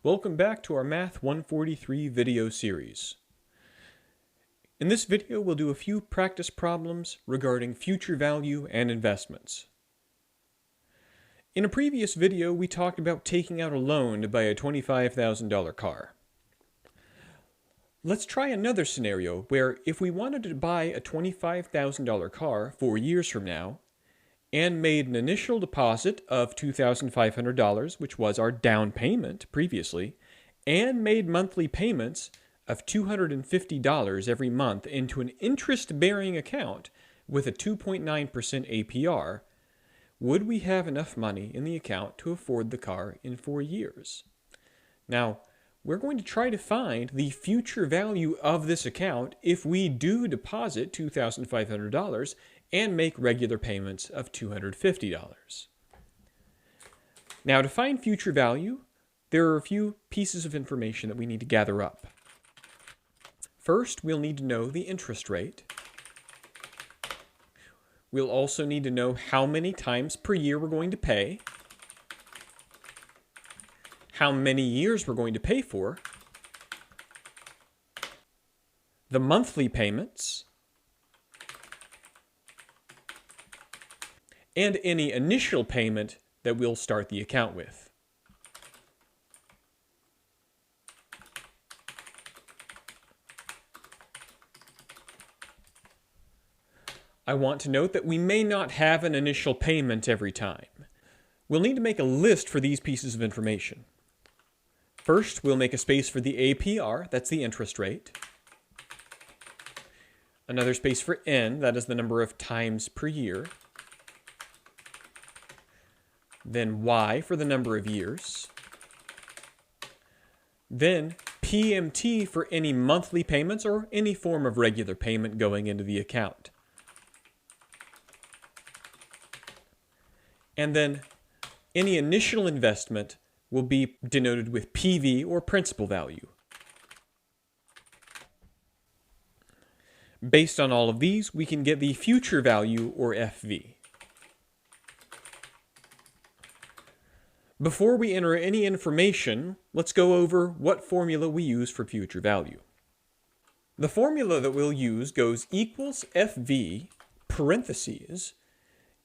Welcome back to our MAT-143 video series. In this video, we'll do a few practice problems regarding future value and investments. In a previous video, we talked about taking out a loan to buy a $25,000 car. Let's try another scenario where if we wanted to buy a $25,000 car 4 years from now, and made an initial deposit of $2,500, which was our down payment previously, and made monthly payments of $250 every month into an interest-bearing account with a 2.9% APR, would we have enough money in the account to afford the car in 4 years? Now, we're going to try to find the future value of this account if we do deposit $2,500 and make regular payments of $250. Now, to find future value, there are a few pieces of information that we need to gather up. First, we'll need to know the interest rate. We'll also need to know how many times per year we're going to pay, how many years we're going to pay for, the monthly payments, and any initial payment that we'll start the account with. I want to note that we may not have an initial payment every time. We'll need to make a list for these pieces of information. First, we'll make a space for the APR, that's the interest rate. Another space for N, that is the number of times per year. Then Y for the number of years. Then PMT for any monthly payments or any form of regular payment going into the account. And then any initial investment will be denoted with PV or principal value. Based on all of these, we can get the future value or FV. Before we enter any information, let's go over what formula we use for future value. The formula that we'll use goes equals FV parentheses,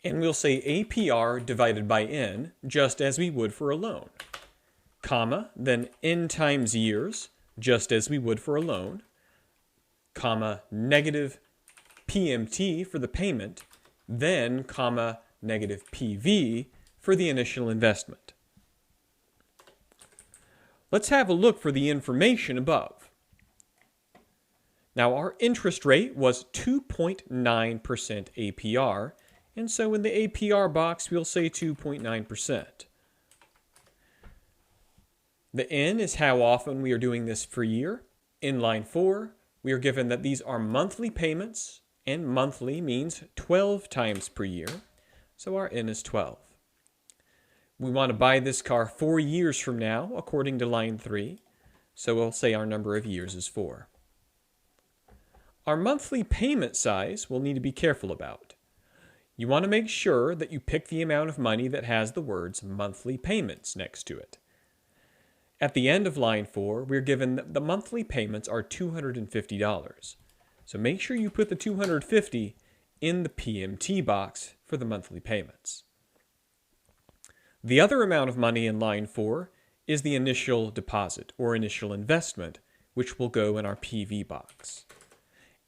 and we'll say APR divided by N, just as we would for a loan, comma, then N times years, just as we would for a loan, comma, negative PMT for the payment, then, comma, negative PV for the initial investment. Let's have a look for the information above. Now, our interest rate was 2.9% APR, and so in the APR box, we'll say 2.9%. The N is how often we are doing this per year. In line 4, we are given that these are monthly payments, and monthly means 12 times per year, so our N is 12. We want to buy this car 4 years from now, according to line 3, so we'll say our number of years is 4. Our monthly payment size we'll need to be careful about. You want to make sure that you pick the amount of money that has the words monthly payments next to it. At the end of line 4, we're given that the monthly payments are $250. So make sure you put the $250 in the PMT box for the monthly payments. The other amount of money in line 4 is the initial deposit or initial investment, which will go in our PV box.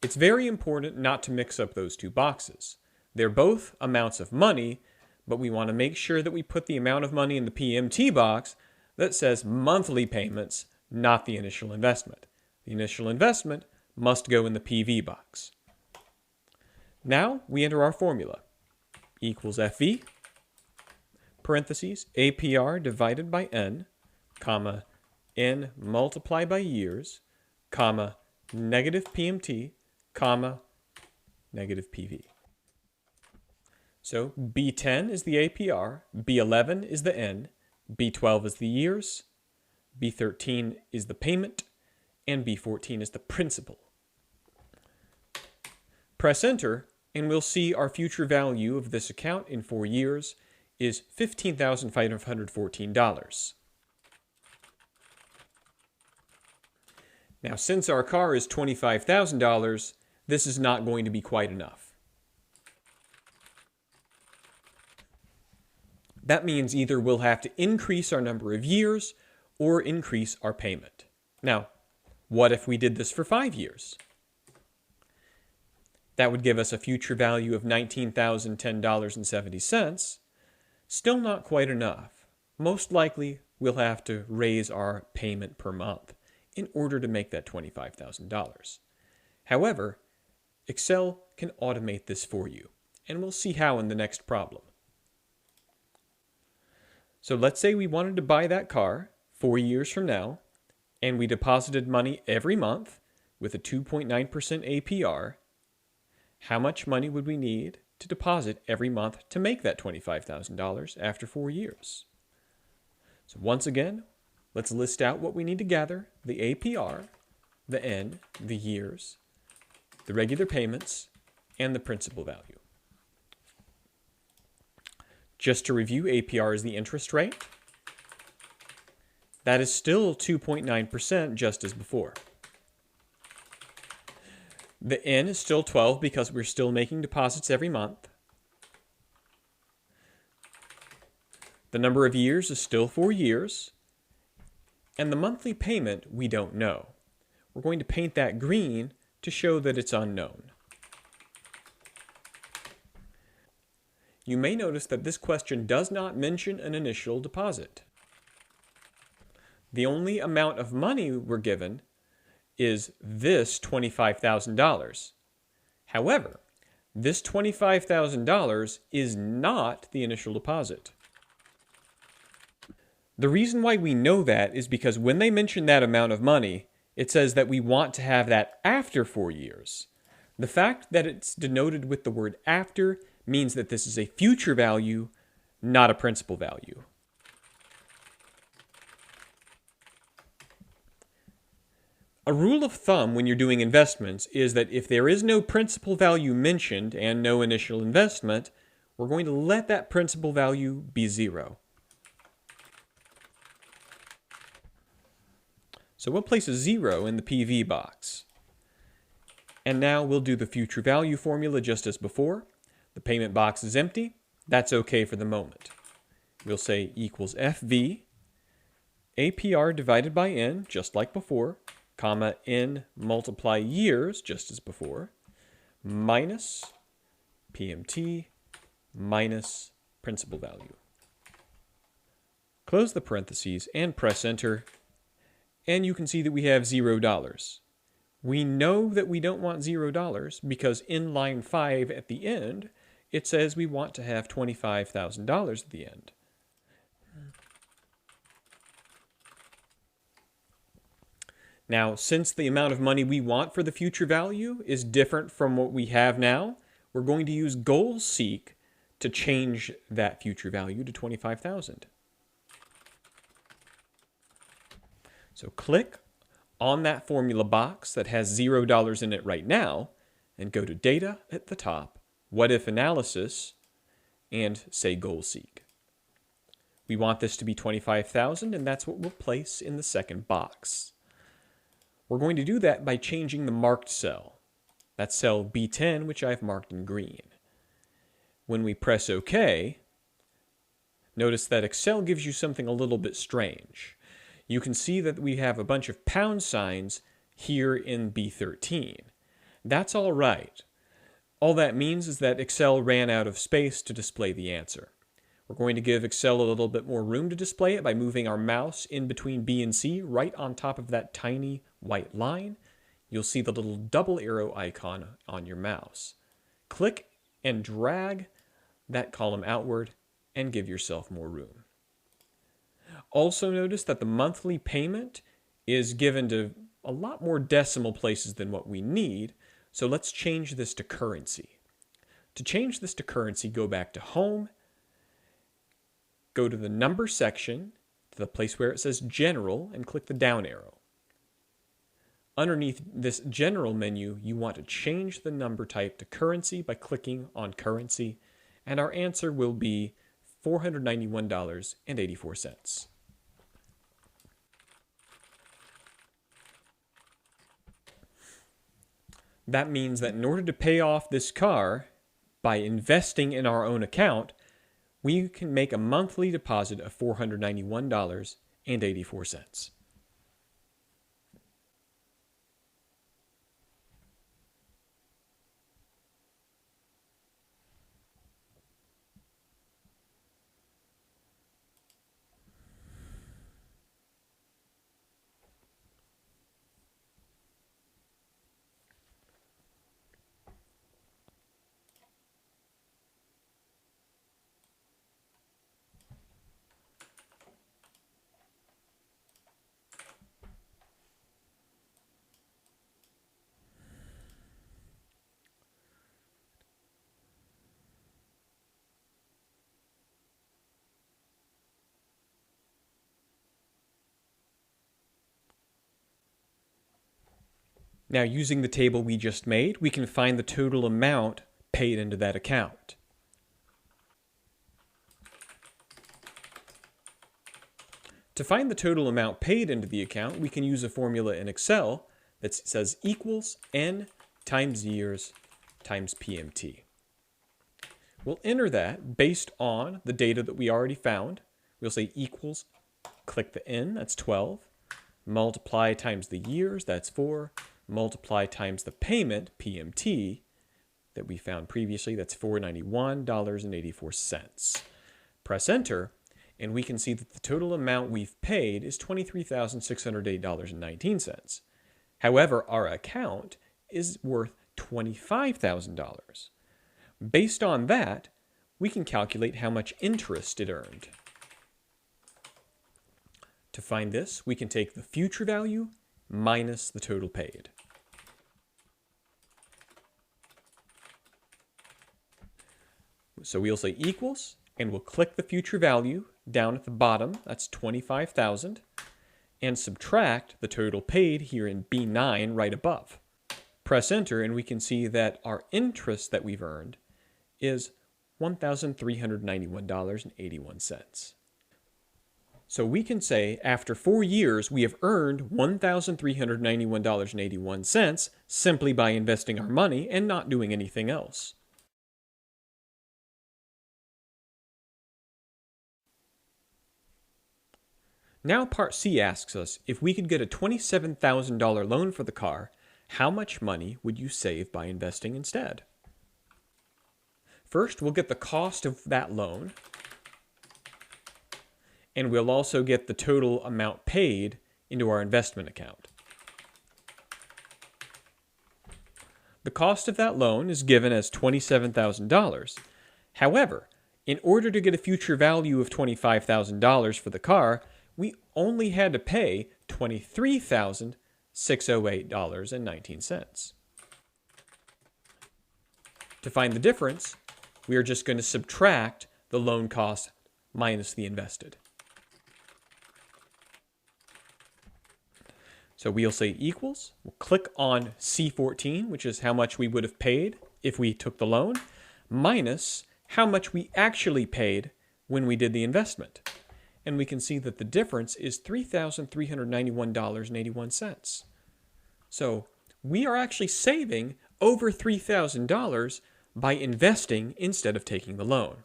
It's very important not to mix up those two boxes. They're both amounts of money, but we want to make sure that we put the amount of money in the PMT box that says monthly payments, not the initial investment. The initial investment must go in the PV box. Now we enter our formula. Equals FV, parentheses, APR divided by N, comma, N multiplied by years, comma, negative PMT, comma, negative PV. So B10 is the APR, B11 is the N, B12 is the years, B13 is the payment, and B14 is the principal. Press enter, and we'll see our future value of this account in 4 years is $15,514. Now, since our car is $25,000, this is not going to be quite enough. That means either we'll have to increase our number of years or increase our payment. Now, what if we did this for 5 years? That would give us a future value of $19,010.70. Still not quite enough. Most likely, we'll have to raise our payment per month in order to make that $25,000. However, Excel can automate this for you, and we'll see how in the next problem. So let's say we wanted to buy that car 4 years from now, and we deposited money every month with a 2.9% APR. How much money would we need to deposit every month to make that $25,000 after 4 years? So once again, let's list out what we need to gather: the APR, the N, the years, the regular payments, and the principal value. Just to review, APR is the interest rate. That is still 2.9%, just as before. The N is still 12 because we're still making deposits every month. The number of years is still 4 years. And the monthly payment, we don't know. We're going to paint that green to show that it's unknown. You may notice that this question does not mention an initial deposit. The only amount of money we're given is this $25,000. However, this $25,000 is not the initial deposit. The reason why we know that is because when they mention that amount of money, it says that we want to have that after 4 years. The fact that it's denoted with the word after means that this is a future value, not a principal value. A rule of thumb when you're doing investments is that if there is no principal value mentioned and no initial investment, we're going to let that principal value be 0. So we'll place a 0 in the PV box. And now we'll do the future value formula just as before. The payment box is empty. That's okay for the moment. We'll say equals FV, APR divided by N, just like before, comma, N multiply years, just as before, minus PMT minus principal value. Close the parentheses and press enter, and you can see that we have $0. We know that we don't want $0 because in line 5 at the end, it says we want to have $25,000 at the end. Now, since the amount of money we want for the future value is different from what we have now, we're going to use goal seek to change that future value to $25,000. So click on that formula box that has $0 in it right now and go to Data at the top, What If Analysis, and say Goal Seek. We want this to be $25,000, and that's what we'll place in the second box. We're going to do that by changing the marked cell. That's cell B10, which I've marked in green. When we press OK, notice that Excel gives you something a little bit strange. You can see that we have a bunch of pound signs here in B13. That's all right. All that means is that Excel ran out of space to display the answer. We're going to give Excel a little bit more room to display it by moving our mouse in between B and C right on top of that tiny white line. You'll see the little double arrow icon on your mouse. Click and drag that column outward and give yourself more room. Also notice that the monthly payment is given to a lot more decimal places than what we need, so let's change this to currency. To change this to currency, go back to Home, go to the Number section, to the place where it says General, and click the down arrow. Underneath this General menu, you want to change the number type to currency by clicking on Currency, and our answer will be $491.84. That means that in order to pay off this car by investing in our own account, we can make a monthly deposit of $491.84. Now, using the table we just made, we can find the total amount paid into that account. To find the total amount paid into the account, we can use a formula in Excel that says equals N times years times PMT. We'll enter that based on the data that we already found. We'll say equals, click the N, that's 12, multiply times the years, that's 4, multiply times the payment, PMT, that we found previously, that's $491.84. Press enter, and we can see that the total amount we've paid is $23,608.19. However, our account is worth $25,000. Based on that, we can calculate how much interest it earned. To find this, we can take the future value minus the total paid. So we'll say equals, and we'll click the future value down at the bottom, that's 25,000, and subtract the total paid here in B9 right above. Press enter, and we can see that our interest that we've earned is $1,391.81. So we can say after 4 years, we have earned $1,391.81 simply by investing our money and not doing anything else. Now part C asks us, if we could get a $27,000 loan for the car, how much money would you save by investing instead? First, we'll get the cost of that loan, and we'll also get the total amount paid into our investment account. The cost of that loan is given as $27,000. However, in order to get a future value of $25,000 for the car, we only had to pay $23,608.19. To find the difference, we are just going to subtract the loan cost minus the invested. So we'll say equals, we'll click on C14, which is how much we would have paid if we took the loan, minus how much we actually paid when we did the investment. And we can see that the difference is $3,391.81. So we are actually saving over $3,000 by investing instead of taking the loan.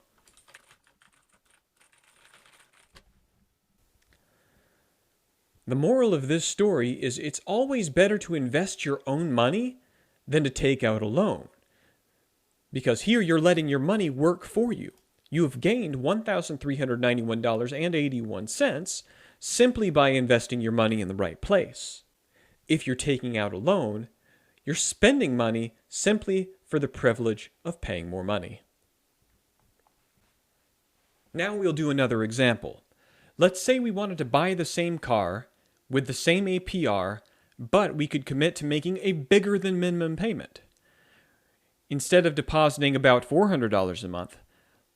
The moral of this story is it's always better to invest your own money than to take out a loan. Because here you're letting your money work for you. You have gained $1,391.81 simply by investing your money in the right place. If you're taking out a loan, you're spending money simply for the privilege of paying more money. Now we'll do another example. Let's say we wanted to buy the same car with the same APR, but we could commit to making a bigger than minimum payment. Instead of depositing about $400 a month,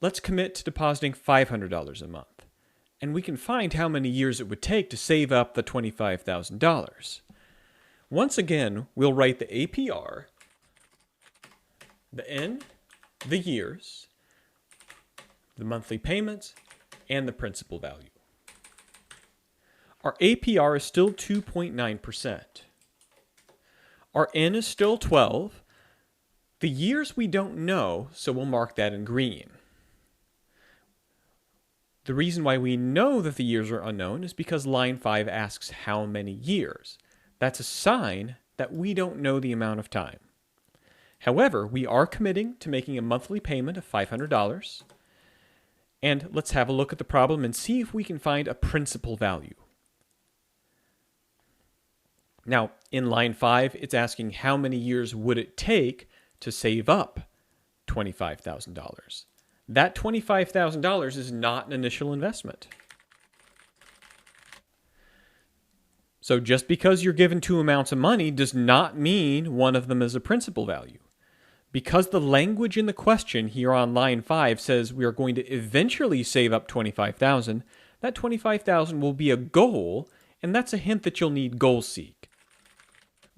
let's commit to depositing $500 a month, and we can find how many years it would take to save up the $25,000. Once again, we'll write the APR, the N, the years, the monthly payments, and the principal value. Our APR is still 2.9%. Our n is still 12. The years we don't know, so we'll mark that in green. The reason why we know that the years are unknown is because line 5 asks how many years. That's a sign that we don't know the amount of time. However, we are committing to making a monthly payment of $500. And let's have a look at the problem and see if we can find a principal value. Now, in line 5, it's asking how many years would it take to save up $25,000. That $25,000 is not an initial investment. So just because you're given two amounts of money does not mean one of them is a principal value. Because the language in the question here on line 5 says we are going to eventually save up $25,000, that $25,000 will be a goal, and that's a hint that you'll need goal seek.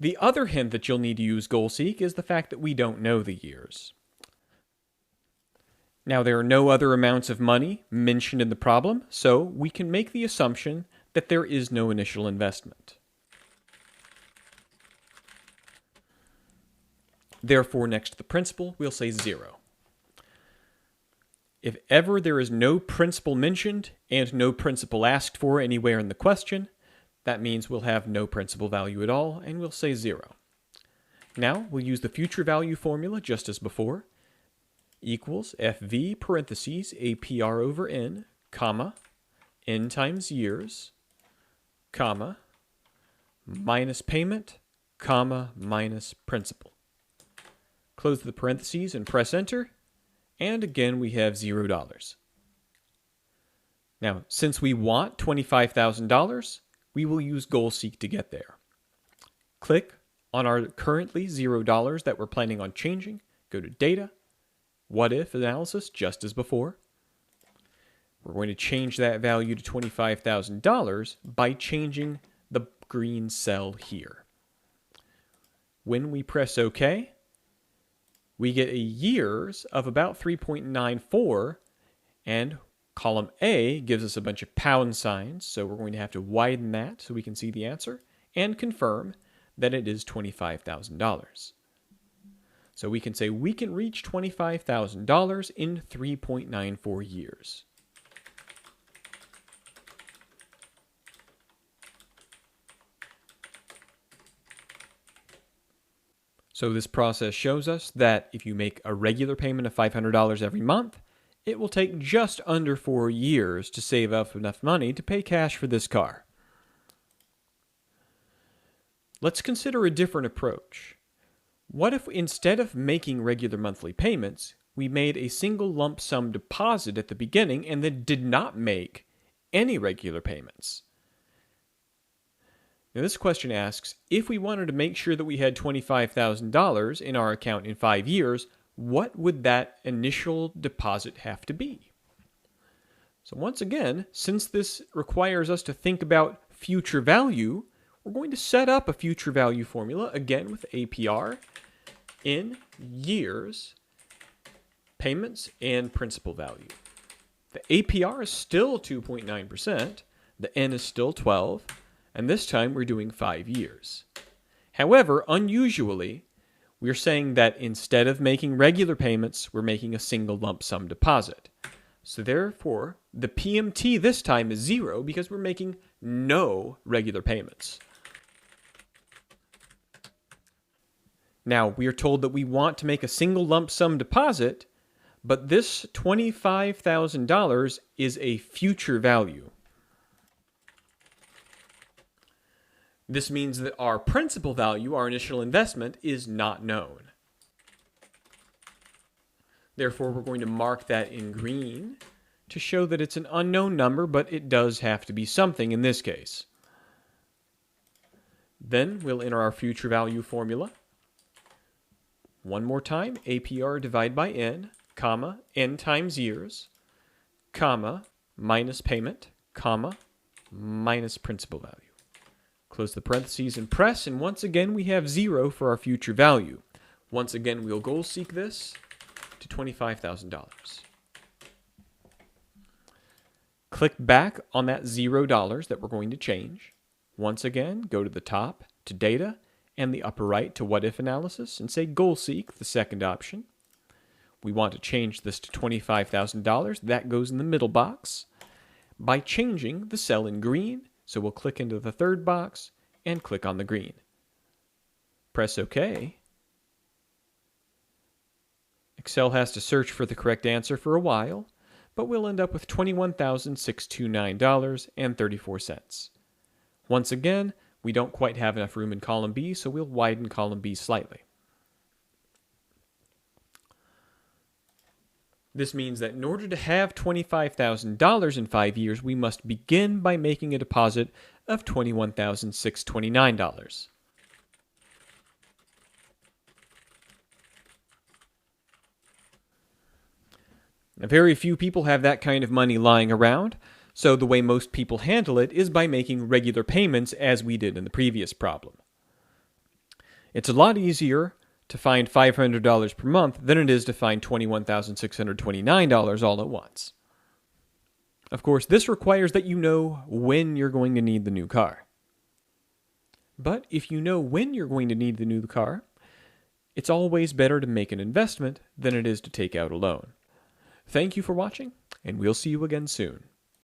The other hint that you'll need to use goal seek is the fact that we don't know the years. Now, there are no other amounts of money mentioned in the problem, so we can make the assumption that there is no initial investment. Therefore, next to the principal, we'll say 0. If ever there is no principal mentioned and no principal asked for anywhere in the question, that means we'll have no principal value at all, and we'll say 0. Now, we'll use the future value formula just as before. Equals FV parentheses APR over N, comma, N times years, comma, minus payment, comma, minus principal. Close the parentheses and press enter, and again we have $0. Now, since we want $25,000, we will use goal seek to get there. Click on our currently $0 that we're planning on changing, go to data, what if analysis, just as before. We're going to change that value to $25,000 by changing the green cell here. When we press OK, we get a years of about 3.94, and column A gives us a bunch of pound signs, so we're going to have to widen that so we can see the answer, and confirm that it is $25,000. So we can say we can reach $25,000 in 3.94 years. So this process shows us that if you make a regular payment of $500 every month, it will take just under 4 years to save up enough money to pay cash for this car. Let's consider a different approach. What if instead of making regular monthly payments, we made a single lump sum deposit at the beginning and then did not make any regular payments? Now this question asks, if we wanted to make sure that we had $25,000 in our account in 5 years, what would that initial deposit have to be? So once again, since this requires us to think about future value, we're going to set up a future value formula, again with APR, in years, payments, and principal value. The APR is still 2.9%, the N is still 12, and this time we're doing 5 years. However, unusually, we're saying that instead of making regular payments, we're making a single lump sum deposit. So therefore, the PMT this time is 0 because we're making no regular payments. Now, we are told that we want to make a single lump sum deposit, but this $25,000 is a future value. This means that our principal value, our initial investment, is not known. Therefore, we're going to mark that in green to show that it's an unknown number, but it does have to be something in this case. Then we'll enter our future value formula. One more time, APR divided by N, comma, N times years, comma, minus payment, comma, minus principal value. Close the parentheses and press, and once again we have 0 for our future value. Once again, we'll goal seek this to $25,000. Click back on that $0 that we're going to change. Once again, go to the top, to data, and the upper right to what if analysis and say goal seek, the second option. We want to change this to $25,000. That goes in the middle box. By changing the cell in green, so we'll click into the third box and click on the green. Press OK. Excel has to search for the correct answer for a while, but we'll end up with $21,629.34. Once again, we don't quite have enough room in column B, so we'll widen column B slightly. This means that in order to have $25,000 in 5 years, we must begin by making a deposit of $21,629. Now, very few people have that kind of money lying around, so the way most people handle it is by making regular payments as we did in the previous problem. It's a lot easier to find $500 per month than it is to find $21,629 all at once. Of course, this requires that you know when you're going to need the new car. But if you know when you're going to need the new car, it's always better to make an investment than it is to take out a loan. Thank you for watching, and we'll see you again soon.